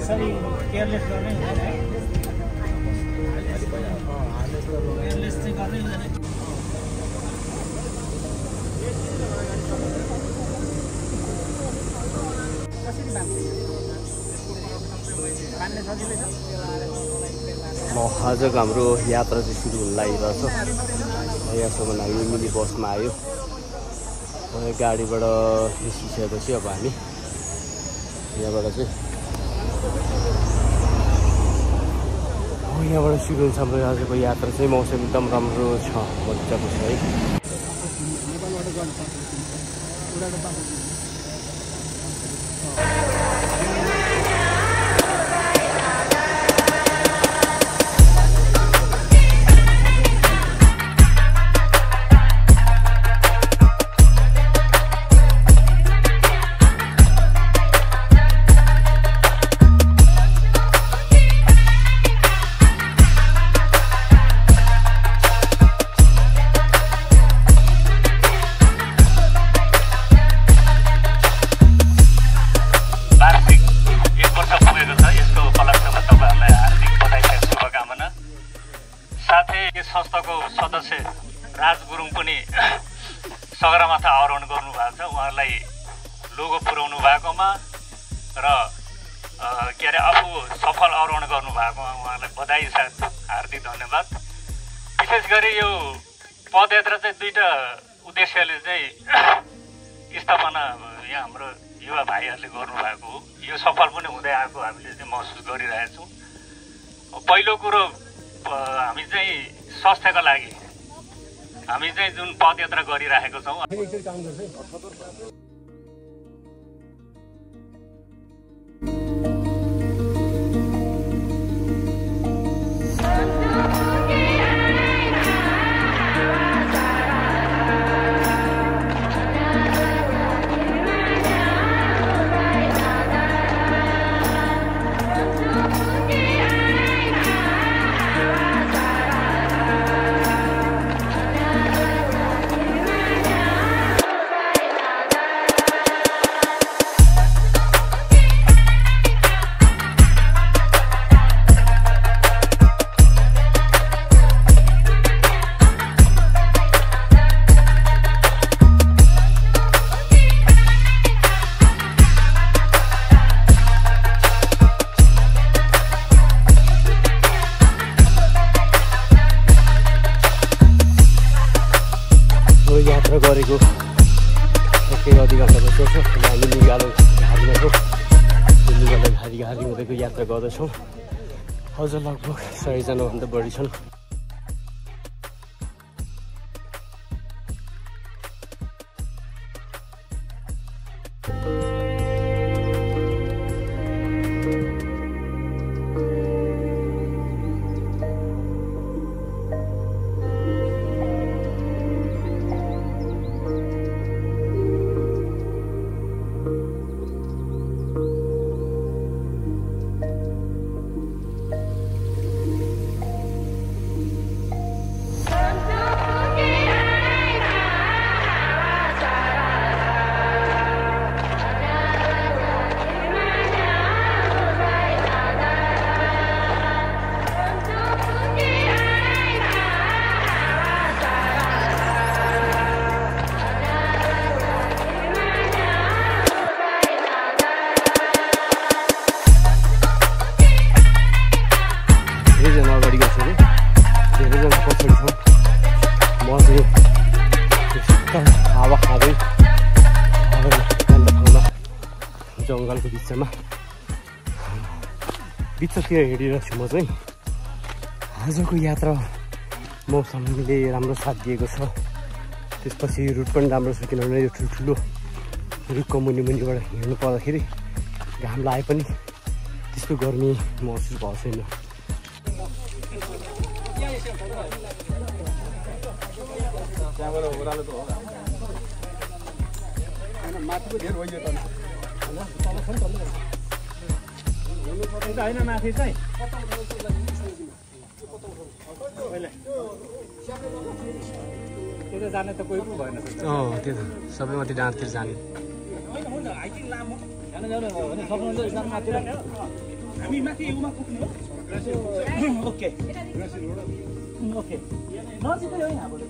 यसरी केयरलेस गर्ने हुँदैन है केयरलेस चाहिँ गर्नै हुँदैन कसरी बान्ने सजिलै छ आजको हाम्रो यात्रा चाहिँ सुरु हुन लागिरहेछ यहाँसम्म हामी मिनी बसमा आयो गाडीबाट निस्किसकेपछि अब हामी यहाँबाट चाहिँ यहाँबाट सुरु हुन्छ हाम्रो आजको यात्रा चाहिँ मौसम एकदम राम्रो छ मजाको छ है संस्थाको सदस्य राज गुरुङ पनि सगरमाथा आरोहण गर्नुभएको छ उहाँलाई लोगो पुर्याउनु भएकोमा र के अरे आफू सफल आरोहण गर्नुभएकोमा उहाँलाई बधाई साथ हार्दिक धन्यवाद विशेष गरी यो पदयात्रा चाहिँ दुईटा उद्देश्यले चाहिँ स्थापना यहाँ हाम्रो युवा भाइहरूले गर्नुभएको हो यो सफल पनि हुँदै आएको हामीले चाहिँ महसुस गरिरहेछौँ पहिलो कुरो हामी चाहिँ स्वास्थ्यका लागि हामी चाहिँ जुन पदयात्रा गरिरहेको छौँ यात्रा गरेको केही अधिक घन्टा भइसक्छ हामी निगालो घारीमा छौँ निगालो घारी हुँदैको यात्रा गर्दैछौँ अझ लगभग 100 जनाभन्दा बढी छन् हावा खाँदै जङ्गलको बिचमा बिचतिर हिँडिरहेको छु म चाहिँ आजको यात्रा मौसमले राम्रो साथ दिएको छ त्यसपछि रुट पनि राम्रो छ किनभने यो ठुल्ठुलो रुखको मुनिबाट हिँड्नु पर्दाखेरि घाम लाए पनि त्यस्तो गर्मी महसुस भएको छैन माथिको घेर होइन त तल छ नि त होइन माथि चाहिँ त्यो जाने त कोही पनि भएन त्यो त सबै माथि डाँडतिर जाने हामी माथि उमा पुग्नु हो ओके ओके नजिकै हो यहाँबाट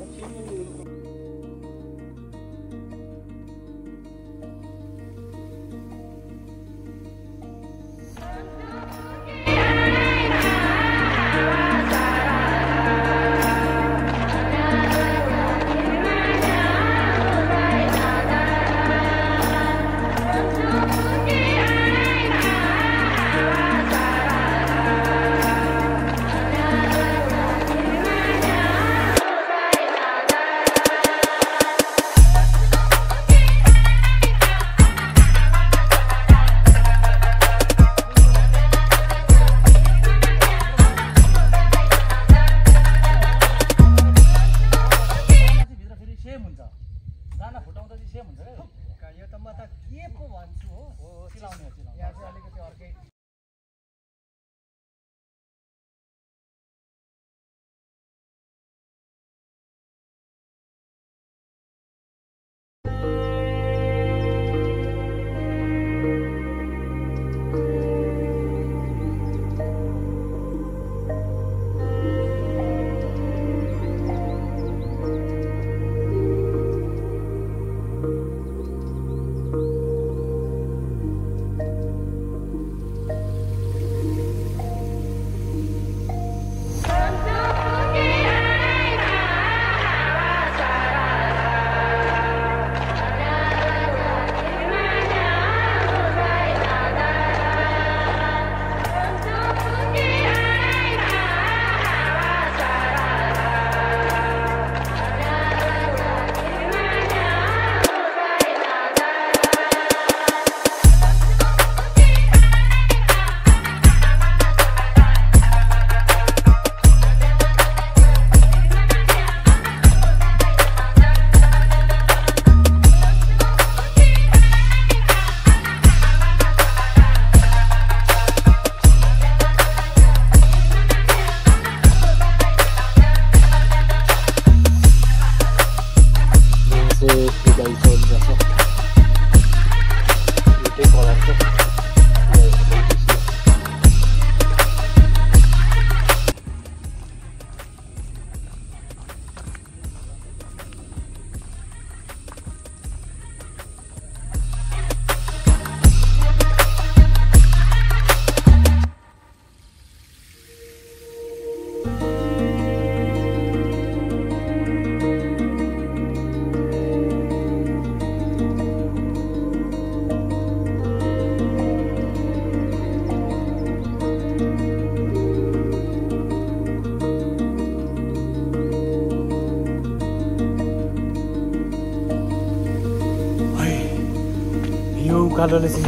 उकालोले चाहिँ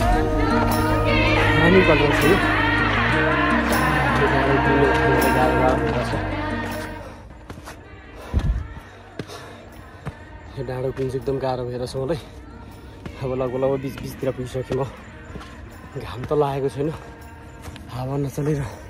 पानी कलर छ यो डाँडो कुन चाहिँ एकदम गाह्रो भएर छ मलाई अब लगभग बिचतिर पुगिसकेँ म घाम त लागेको छैन हावा नचलेर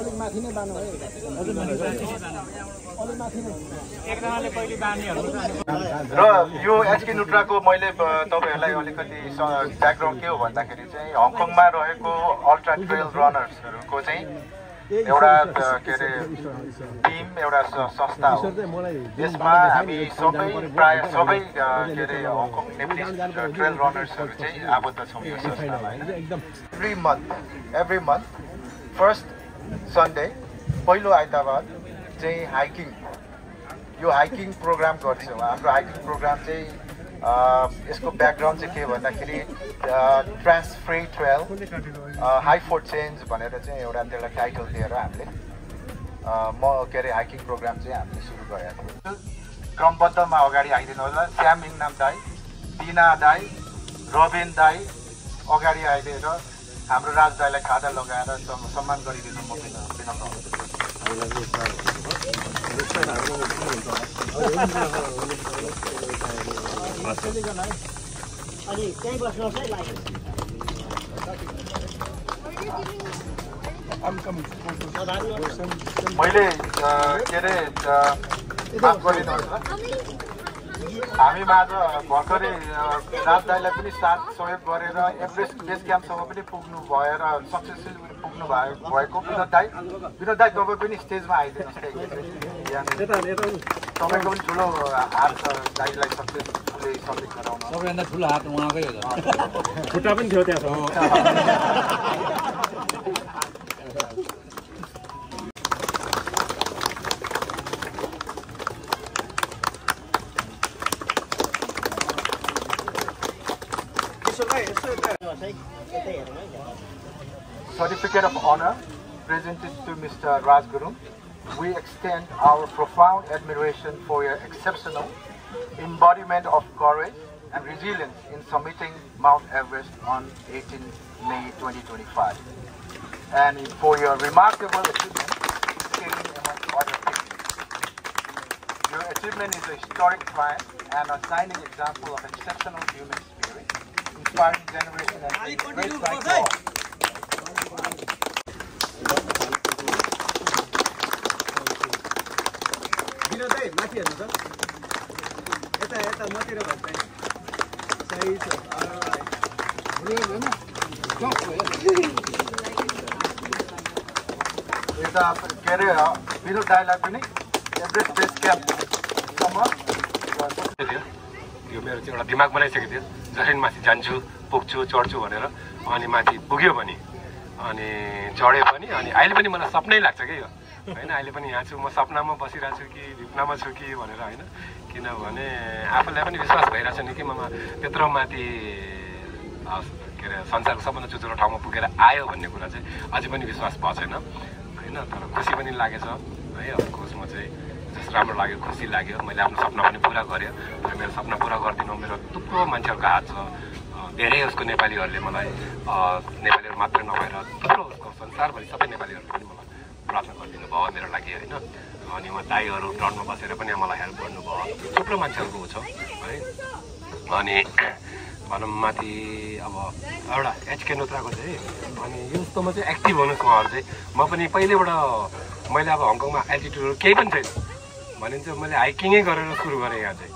अलिक माथि नै बानु है र यो एचके नुट्राको मैले तपाईहरुलाई अलिकति ब्याकग्राउन्ड के हो भन्दाखेरि चाहिँ हङकङमा रहेको अल्ट्रा ट्रेल रनर्सहरुको चाहिँ एउटा के अरे टिम एउटा संस्था हो। यसमा हामी सबै प्राय सबै के अरे हङकङ नेपाली ट्रेल रनर्सहरु चाहिँ आबद्ध छौं यो संस्थामा हैन। एभ्री मन्थ फर्स्ट सन्डे पहिलो आइतबार चाहिँ यो हाइकिङ प्रोग्राम गर्छौँ। हाम्रो हाइकिङ प्रोग्राम चाहिँ यसको ब्याकग्राउन्ड चाहिँ के भन्दाखेरि ट्रान्स फ्री ट्रेल हाई फर चेन्ज भनेर चाहिँ एउटा त्यसलाई टाइटल दिएर हामीले के अरे हाइकिङ प्रोग्राम चाहिँ हामीले सुरु गरेको थियौँ। क्रमबद्धमा अगाडि आइदिनु होला। श्याम इङनाम दाई, बिना दाई, रबिन दाई अगाडि आइदिएर हाम्रो राज दाईलाई खादा लगाएर सम्मान गरिदिनु म विनम्र हुन्छु। मैले के अरे माफ गरिदिनुहोस् न, हामी माझ भर्खरै राज दाईलाई पनि साथ सहयोग गरेर एभरेस्ट बेस क्याम्पसम्म पनि पुग्नु भएर सक्सेसफुल पुग्नु भएको विनोद दाई तपाईँ पनि स्टेजमा आइदिनुहोस्। तपाईँको पनि ठुलो हात छ दाईलाई सक्सेसफुली सब्मिट गराउन। सबैभन्दा ठुलो हात उहाँकै हो। खुट्टा पनि थियो त्यहाँ। Certificate of honor presented to Mr. Raj Gurung. We extend our profound admiration for your exceptional embodiment of courage and resilience in summiting Mount Everest on 18 May 2025, and for your remarkable achievement scaling among other things. Your achievement is a historic triumph and a shining example of exceptional human spirit, inspiring generation and great pride for all. माथि हेर्नु त, यता मतिर भन्छ सही छ। यता के अरे विनोद दाईलाई पनि एभरेस्ट बेस क्याम्पसम्म यो मेरो चाहिँ एउटा दिमाग बनाइसकेको थियो, जसरी माथि जान्छु पुग्छु चढ्छु भनेर। अनि माथि पुग्यो भने अनि चढ्यो पनि। अनि अहिले पनि मलाई सपनै लाग्छ कि यो होइन, अहिले पनि यहाँ छु म, सपनामा बसिरहेको छु कि भिप्नामा छु कि भनेर होइन। किनभने आफूलाई पनि विश्वास भइरहेको छ नि कि ममा त्यत्रो माथि के अरे संसारको सबभन्दा चुचुरो ठाउँमा पुगेर आयो भन्ने कुरा चाहिँ अझै पनि विश्वास भएको छैन होइन। तर खुसी पनि लागेछ है। अफकोर्स म चाहिँ जस्तो राम्रो लाग्यो, खुसी लाग्यो। मैले आफ्नो सपना पनि पुरा गरेँ र मेरो सपना पुरा गरिदिनु मेरो थुप्रो मान्छेहरूको हात छ। धेरै उसको नेपालीहरूले मलाई, नेपालीहरू मात्र नभएर थुप्रो उसको संसारभरि सबै नेपालीहरूले पनि मलाई प्रार्थना गरिदिनु भयो मेरो लागि होइन। अनि उहाँ दाईहरू ग्राउन्डमा बसेर पनि मलाई हेल्प गर्नुभयो, थुप्रो मान्छेहरूको छ है। अनि भनौँ माथि अब एउटा एचके नुत्राको चाहिँ अनि यस्तोमा चाहिँ एक्टिभ हुनुहोस् उहाँहरू चाहिँ। म पनि पहिल्यैबाट मैले अब हङकङमा एल्टिट्युडहरू केही पनि छैन भने चाहिँ मैले हाइकिङै गरेर सुरु गरेँ यहाँ चाहिँ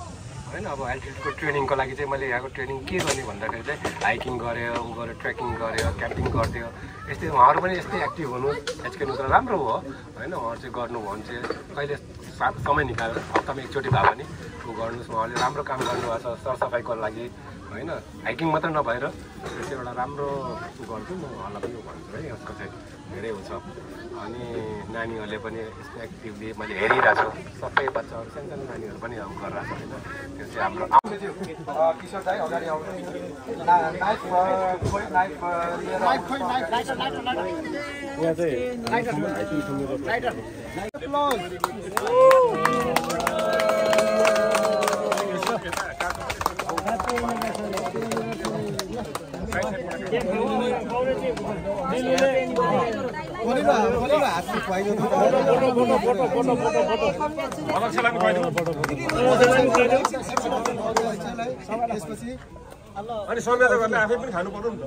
होइन। अब एल्टिट्युडको ट्रेनिङको लागि चाहिँ मैले यहाँको ट्रेनिङ के गर्ने भन्दाखेरि चाहिँ हाइकिङ गऱ्यो, ऊ गऱ्यो, ट्रेकिङ गऱ्यो, क्याम्पिङ गर्थ्यो। यस्तै उहाँहरू पनि यस्तै एक्टिभ हुनुहोस्। एचके नुत्रा राम्रो हो होइन, उहाँहरू चाहिँ गर्नुभयो भने चाहिँ कहिले समय निकालेर हप्तामा एकचोटि भए पनि ऊ गर्नुहोस्। उहाँहरूले राम्रो काम गर्नुभएको छ सरसफाइको लागि होइन। हाइकिङ मात्र नभएर यो चाहिँ एउटा राम्रो गर्छु म, उहाँलाई पनि भन्छु है। यसको चाहिँ धेरै हुन्छ। अनि नानीहरूले पनि यसमा एक्टिभली मैले हेरिरहेको छु सबै बच्चाहरू सानो नानीहरू पनि अब गरिरहेको छ होइन त्यो चाहिँ हाम्रो किशोर दाइ अगाडि आउनु नाइफ अनि समय त गर्ने आफै पनि खानु पर्यो नि त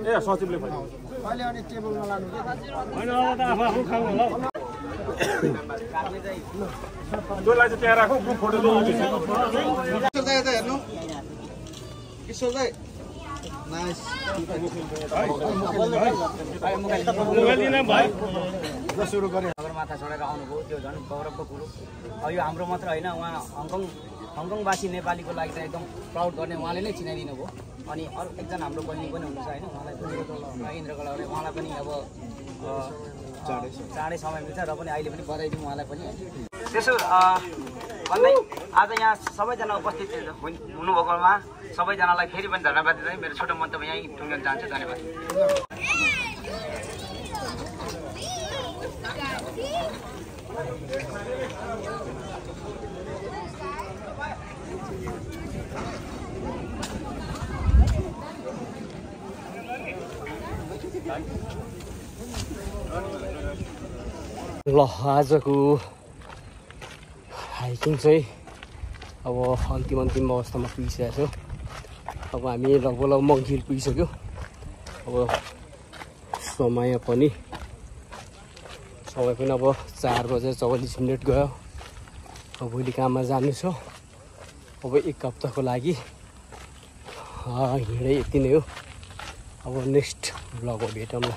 ए सचिवले भन्यो अहिले अनि टेबलमा लानु के हैन अब त आफू खाऊ होला जोलाई चाहिँ त्यहाँ राखौ ग्रुप फोटो लिनु किशोर दाइ त हेर्नु किशोर दाइ नाइस सुरु गरे सगरमाथा चढेर आउनुभयो त्यो झन् गौरवको कुरो अब यो हाम्रो मात्र होइन उहाँ हङकङवासी नेपालीको लागि चाहिँ एकदम प्राउड गर्ने उहाँले नै चिनाइदिनु भयो अनि अरू एकजना हाम्रो बहिनी पनि हुनुहुन्छ होइन उहाँलाई पनि इन्द्रकला उहाँलाई पनि अब चाँडै समय मिल्छ र पनि अहिले पनि बधाई दिउँ उहाँलाई पनि त्यसो भन्दै आज यहाँ सबैजना उपस्थित हुनुभएकोमा सबैजनालाई फेरि पनि धन्यवाद दिँदै मेरो छोटो मन्तव्य यहीँ टुङ्ग्याउन चाहन्छु धन्यवाद ल आजको हाइकिङ चाहिँ अब अन्तिम अवस्थामा पुगिसकेको छ अब हामी लगभग मङ्किल पुगिसक्यो अब समय पनि अब 4:44 गयो अब भोलि काममा जानु छ अब 1 हप्ताको लागि हिँडै यति नै हो अब नेक्स्ट भ्लगमा भेटौँला।